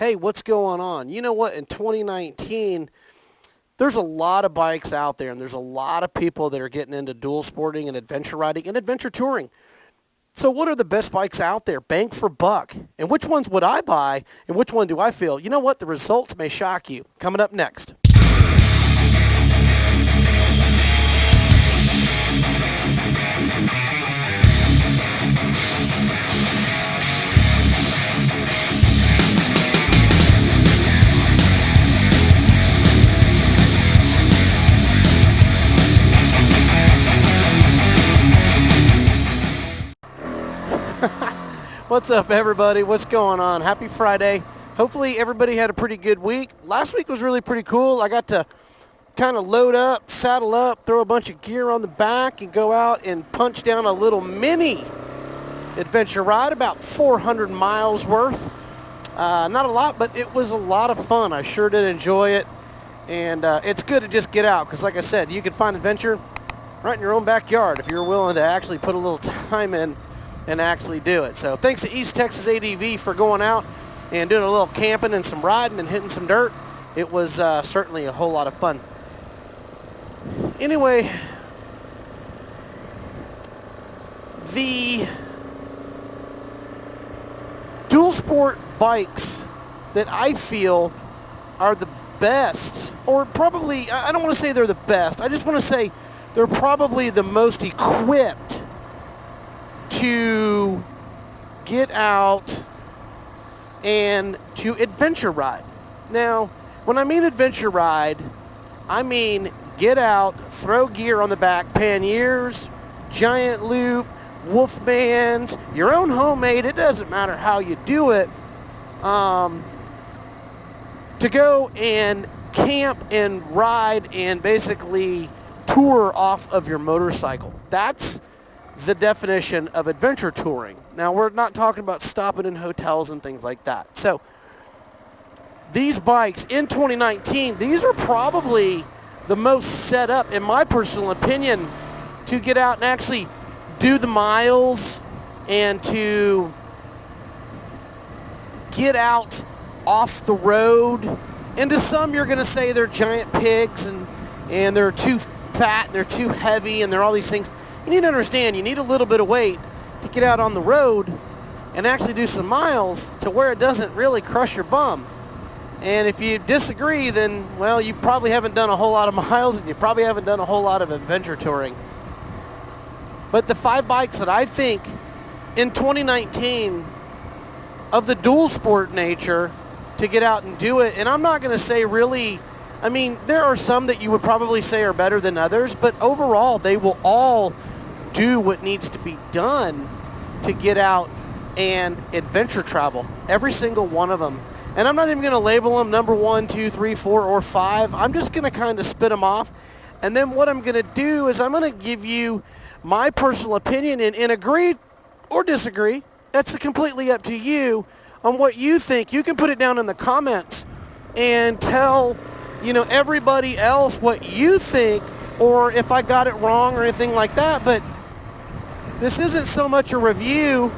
Hey, what's going on? You know what? In 2019, there's a lot of bikes out there, and there's a lot of people that are getting into dual sporting and adventure riding and adventure touring. So what are the best bikes out there, bang for buck? And which ones would I buy, and which one do I feel? You know what? The results may shock you. Coming up next. What's up, everybody? What's going on? Happy Friday. Hopefully everybody had a pretty good week. Last week was really pretty cool. I got to kind of load up, saddle up, throw a bunch of gear on the back, and go out and punch down a little mini adventure ride, about 400 miles worth. Not a lot, but it was a lot of fun. I sure did enjoy it. And it's good to just get out because, like I said, you can find adventure right in your own backyard if you're willing to actually put a little time in and actually do it. So thanks to East Texas ADV for going out and doing a little camping and some riding and hitting some dirt. It was certainly a whole lot of fun. Anyway, the dual sport bikes that I feel are the best, or probably, I don't want to say they're the best, I just want to say they're probably the most equipped to get out and to adventure ride. Now, when I mean adventure ride, I mean get out, throw gear on the back, panniers, giant loop, Wolfmans, your own homemade, it doesn't matter how you do it, to go and camp and ride and basically tour off of your motorcycle. That's the definition of adventure touring. Now, we're not talking about stopping in hotels and things like that. So these bikes in 2019, these are probably the most set up, in my personal opinion, to get out and actually do the miles and to get out off the road. And to some, you're going to say they're giant pigs and they're too fat and they're too heavy and they're all these things. You need to understand, you need a little bit of weight to get out on the road and actually do some miles to where it doesn't really crush your bum. And if you disagree, then, well, you probably haven't done a whole lot of miles and you probably haven't done a whole lot of adventure touring. But the 5 bikes that I think in 2019 of the dual sport nature to get out and do it, and I'm not going to say really, I mean, there are some that you would probably say are better than others, but overall they will all do what needs to be done to get out and adventure travel. Every single one of them. And I'm not even going to label them number 1, 2, 3, 4, or 5. I'm just going to kind of spit them off. And then what I'm going to do is I'm going to give you my personal opinion and agree or disagree. That's completely up to you on what you think. You can put it down in the comments and tell, you know, everybody else what you think, or if I got it wrong or anything like that. But this isn't so much a review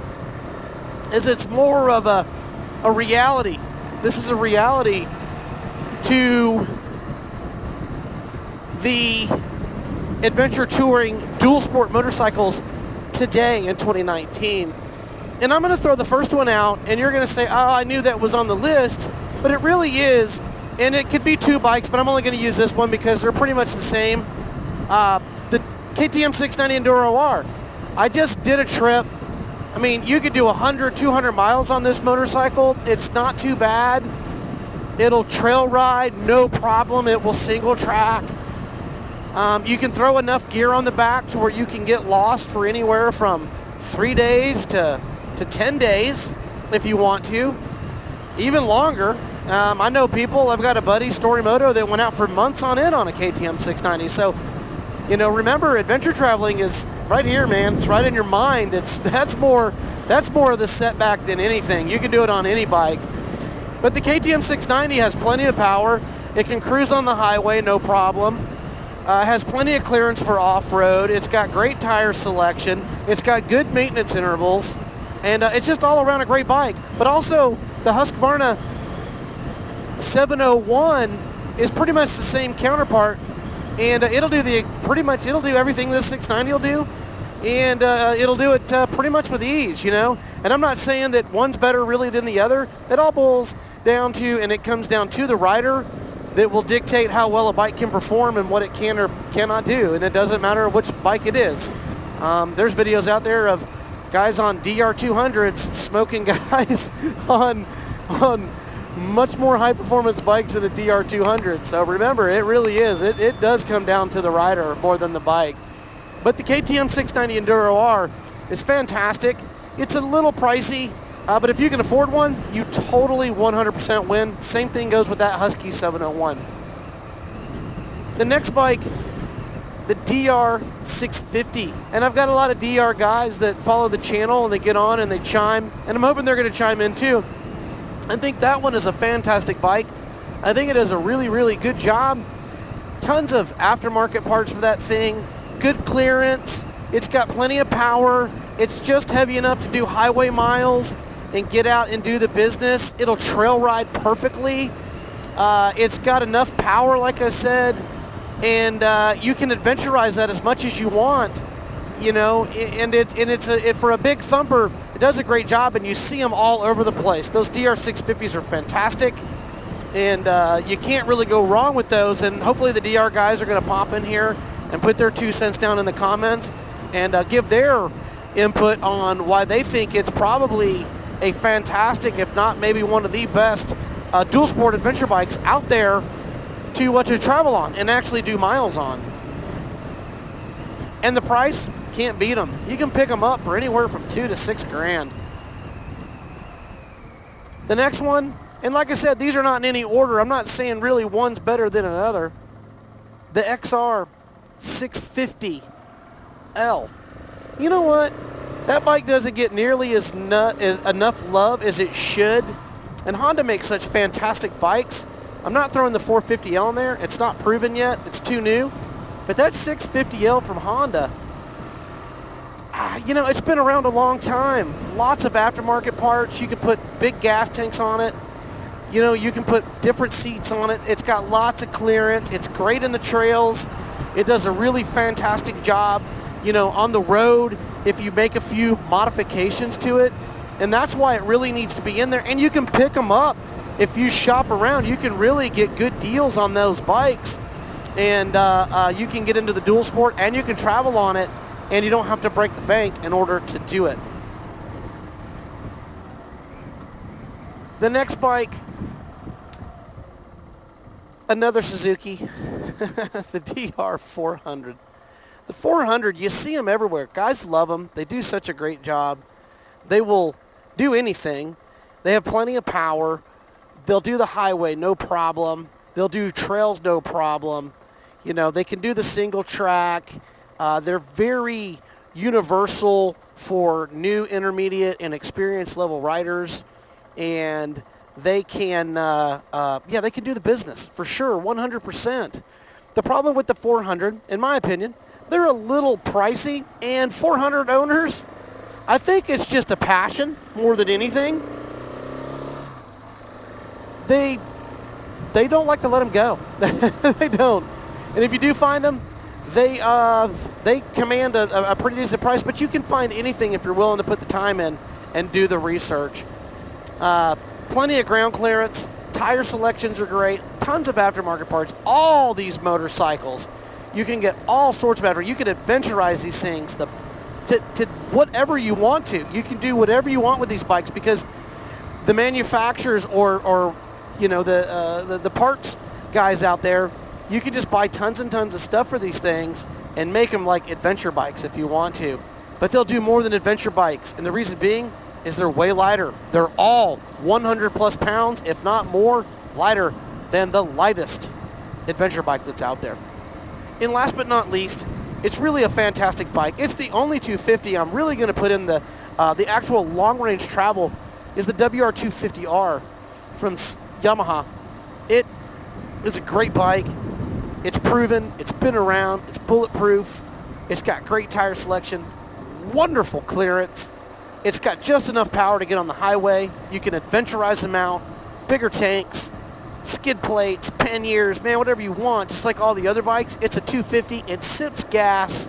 as it's more of a reality. This is a reality to the adventure touring dual sport motorcycles today in 2019. And I'm going to throw the first one out, and you're going to say, oh, I knew that was on the list, but it really is. And it could be 2 bikes, but I'm only going to use this one because they're pretty much the same. The KTM 690 Enduro R. I just did a trip. I mean, you could do 100, 200 miles on this motorcycle. It's not too bad. It'll trail ride, no problem. It will single track. You can throw enough gear on the back to where you can get lost for anywhere from 3 days to 10 days if you want to. Even longer. I know people, I've got a buddy, Storymoto, that went out for months on end on a KTM 690. So, you know, remember, adventure traveling is right here, man. It's right in your mind. That's more of the setback than anything. You can do it on any bike. But the KTM 690 has plenty of power. It can cruise on the highway, no problem. Has plenty of clearance for off-road. It's got great tire selection. It's got good maintenance intervals. And it's just all around a great bike. But also, the Husqvarna 701 is pretty much the same counterpart, and it'll do everything this 690 will do, and it'll do it pretty much with ease, you know. And I'm not saying that one's better really than the other. It all boils down to, and it comes down to the rider that will dictate how well a bike can perform and what it can or cannot do, and it doesn't matter which bike it is. There's videos out there of guys on DR200s smoking guys on much more high performance bikes than a DR200. So remember, it really is. It does come down to the rider more than the bike. But the KTM 690 Enduro R is fantastic. It's a little pricey, but if you can afford one, you totally 100% win. Same thing goes with that Husky 701. The next bike, the DR650. And I've got a lot of DR guys that follow the channel and they get on and they chime, and I'm hoping they're going to chime in too. I think that one is a fantastic bike. I think it does a really, really good job. Tons of aftermarket parts for that thing. Good clearance. It's got plenty of power. It's just heavy enough to do highway miles and get out and do the business. It'll trail ride perfectly. It's got enough power, like I said, and you can adventurize that as much as you want. You know, and for a big thumper, it does a great job, and you see them all over the place. Those DR650s are fantastic, and you can't really go wrong with those. And hopefully the DR guys are going to pop in here and put their 2 cents down in the comments and give their input on why they think it's probably a fantastic, if not maybe one of the best dual sport adventure bikes out there to travel on and actually do miles on. And the price, can't beat them. You can pick them up for anywhere from $2 to $6 grand. The next one, and like I said, these are not in any order. I'm not saying really one's better than another. The XR 650L. You know what? That bike doesn't get nearly as enough love as it should. And Honda makes such fantastic bikes. I'm not throwing the 450L in there. It's not proven yet. It's too new. But that 650L from Honda, you know, it's been around a long time. Lots of aftermarket parts. You can put big gas tanks on it. You know, you can put different seats on it. It's got lots of clearance. It's great in the trails. It does a really fantastic job, you know, on the road if you make a few modifications to it. And that's why it really needs to be in there. And you can pick them up. If you shop around, you can really get good deals on those bikes. And you can get into the dual sport and you can travel on it, and you don't have to break the bank in order to do it. The next bike, another Suzuki, the DR400. The 400, you see them everywhere. Guys love them. They do such a great job. They will do anything. They have plenty of power. They'll do the highway, no problem. They'll do trails, no problem. You know, they can do the single track. They're very universal for new, intermediate, and experienced level riders. And they can, they can do the business for sure, 100%. The problem with the 400, in my opinion, they're a little pricey. And 400 owners, I think it's just a passion more than anything. They don't like to let them go. They don't. And if you do find them, they command a pretty decent price, but you can find anything if you're willing to put the time in and do the research. Plenty of ground clearance. Tire selections are great. Tons of aftermarket parts. All these motorcycles, you can get all sorts of aftermarket. You can adventurize these things to whatever you want to. You can do whatever you want with these bikes because the manufacturers or you know, the parts guys out there, you can just buy tons and tons of stuff for these things and make them like adventure bikes if you want to. But they'll do more than adventure bikes. And the reason being is they're way lighter. They're all 100 plus pounds, if not more, lighter than the lightest adventure bike that's out there. And last but not least, it's really a fantastic bike. It's the only 250 I'm really going to put in the actual long-range travel is the WR250R from Yamaha. It is a great bike. It's proven. It's been around. It's bulletproof. It's got great tire selection, wonderful clearance. It's got just enough power to get on the highway. You can adventurize them out, bigger tanks. skid plates, panniers, man, whatever you want, just like all the other bikes. It's a 250. It sips gas,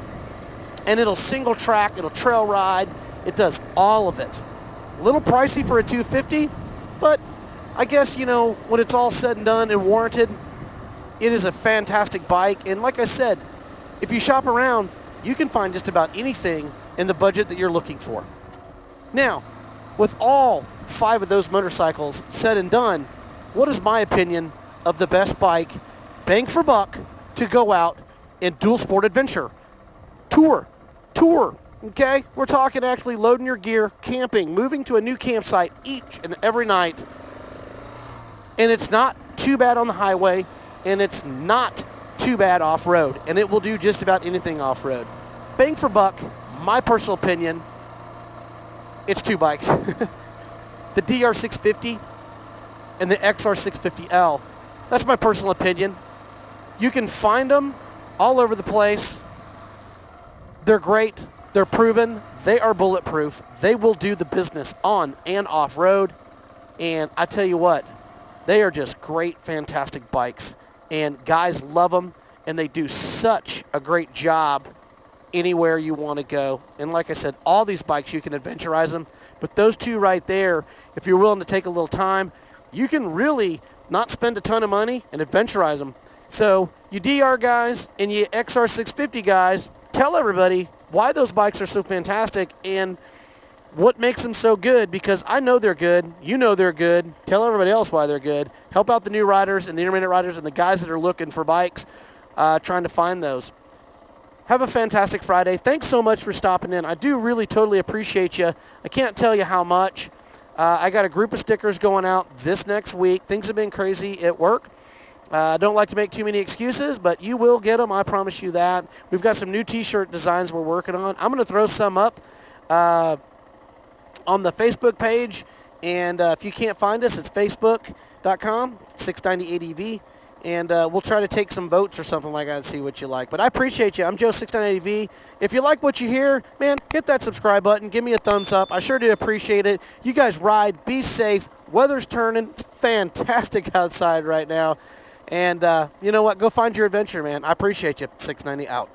and it'll single track, it'll trail ride. It does all of it. A little pricey for a 250, but I guess, you know, when it's all said and done and warranted, it is a fantastic bike. And like I said, if you shop around, you can find just about anything in the budget that you're looking for. Now, with all 5 of those motorcycles said and done, what is my opinion of the best bike, bang for buck, to go out and dual sport adventure? Tour, okay? We're talking actually loading your gear, camping, moving to a new campsite each and every night. And it's not too bad on the highway, and it's not too bad off-road, and it will do just about anything off-road. Bang for buck, my personal opinion, it's 2 bikes. The DR650 and the XR650L. That's my personal opinion. You can find them all over the place. They're great. They're proven. They are bulletproof. They will do the business on and off-road. And I tell you what, they are just great, fantastic bikes. And guys love them, and they do such a great job anywhere you want to go. And like I said, all these bikes, you can adventurize them. But those 2 right there, if you're willing to take a little time, you can really not spend a ton of money and adventurize them. So you DR guys and you XR650 guys, tell everybody why those bikes are so fantastic and what makes them so good, because I know they're good. You know they're good. Tell everybody else why they're good. Help out the new riders and the intermediate riders and the guys that are looking for bikes, trying to find those. Have a fantastic Friday. Thanks so much for stopping in. I do really totally appreciate you. I can't tell you how much. I got a group of stickers going out this next week. Things have been crazy at work. I don't like to make too many excuses, but you will get them. I promise you that. We've got some new t-shirt designs we're working on. I'm going to throw some up on the Facebook page. And if you can't find us, it's facebook.com, 690ADV. And we'll try to take some votes or something like that and see what you like. But I appreciate you. I'm Joe, 690ADV. If you like what you hear, man, hit that subscribe button. Give me a thumbs up. I sure do appreciate it. You guys ride. Be safe. Weather's turning. It's fantastic outside right now. And you know what? Go find your adventure, man. I appreciate you. 690 out.